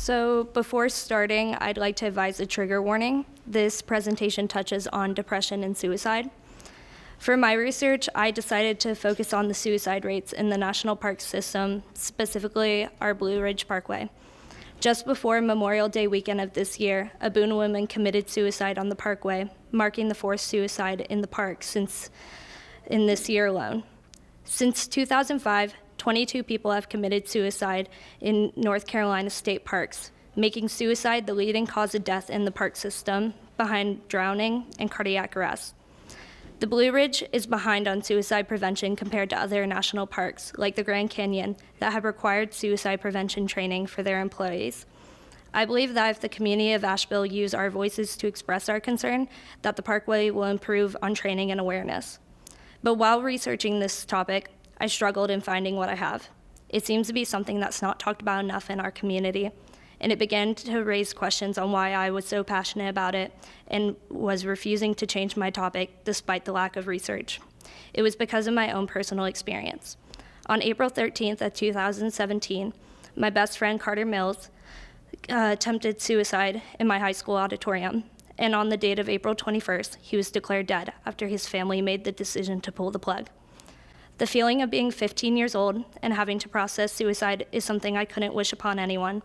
So before starting, I'd like to advise a trigger warning. This presentation touches on depression and suicide. For my research, I decided to focus on the suicide rates in the national park system, specifically our Blue Ridge Parkway. Just before Memorial Day weekend of this year, a Boone woman committed suicide on the parkway, marking the fourth suicide in the park in this year alone. Since 2005, 22 people have committed suicide in North Carolina state parks, making suicide the leading cause of death in the park system, behind drowning and cardiac arrest. The Blue Ridge is behind on suicide prevention compared to other national parks, like the Grand Canyon, that have required suicide prevention training for their employees. I believe that if the community of Asheville use our voices to express our concern, that the parkway will improve on training and awareness. But while researching this topic, I struggled in finding what I have. It seems to be something that's not talked about enough in our community, and it began to raise questions on why I was so passionate about it and was refusing to change my topic despite the lack of research. It was because of my own personal experience. On April 13th of 2017, my best friend Carter Mills attempted suicide in my high school auditorium, and on the date of April 21st, he was declared dead after his family made the decision to pull the plug. The feeling of being 15 years old and having to process suicide is something I couldn't wish upon anyone.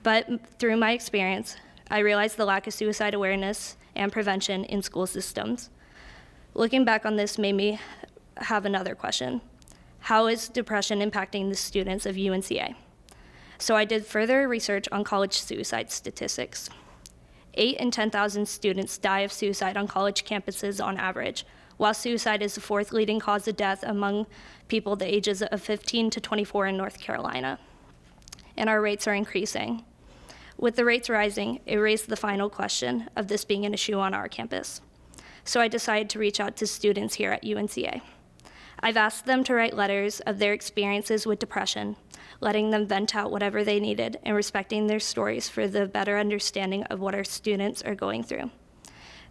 But through my experience, I realized the lack of suicide awareness and prevention in school systems. Looking back on this made me have another question. How is depression impacting the students of UNCA? So I did further research on college suicide statistics. 8 in 10,000 students die of suicide on college campuses on average, while suicide is the fourth leading cause of death among people the ages of 15 to 24 in North Carolina. And our rates are increasing. With the rates rising, it raised the final question of this being an issue on our campus. So I decided to reach out to students here at UNCA. I've asked them to write letters of their experiences with depression, letting them vent out whatever they needed and respecting their stories for the better understanding of what our students are going through.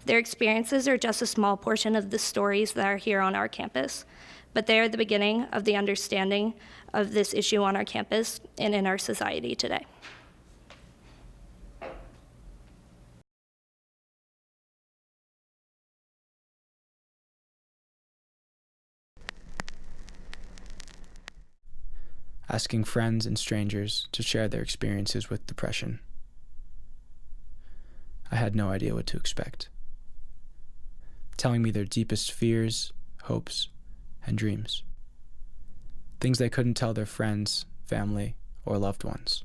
Their experiences are just a small portion of the stories that are here on our campus, but they are the beginning of the understanding of this issue on our campus and in our society today. Asking friends and strangers to share their experiences with depression. I had no idea what to expect. Telling me their deepest fears, hopes, and dreams. Things they couldn't tell their friends, family, or loved ones.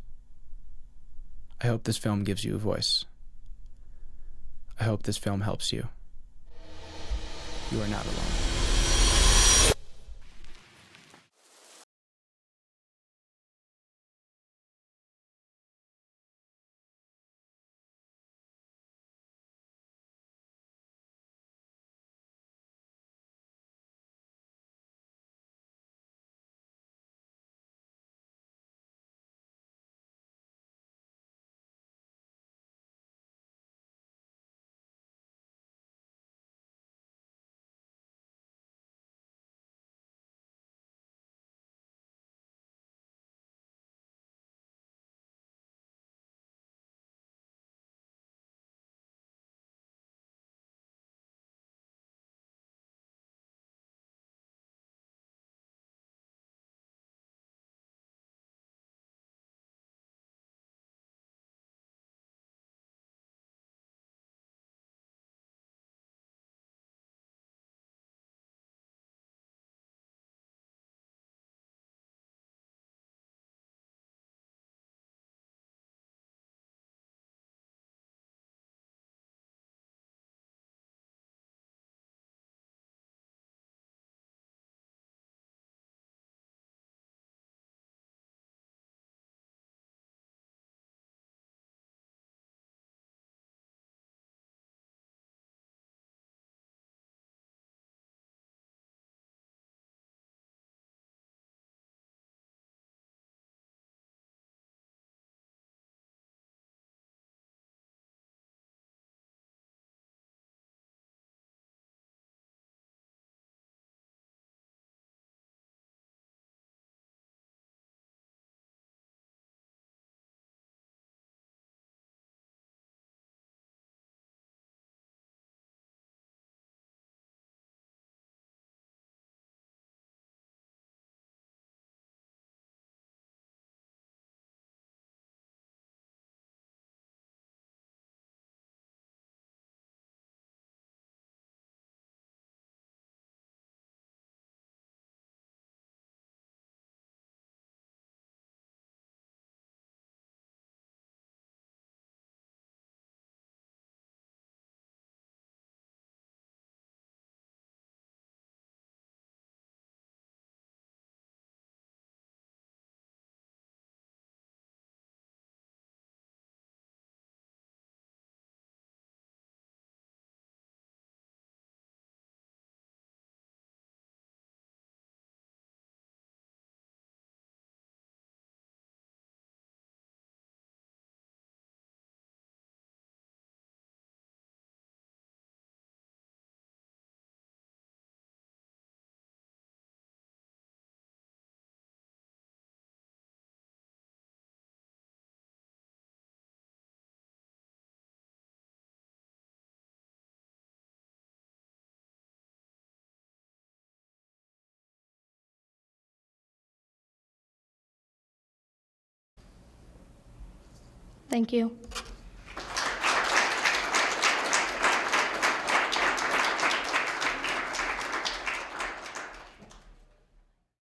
I hope this film gives you a voice. I hope this film helps you. You are not alone. Thank you.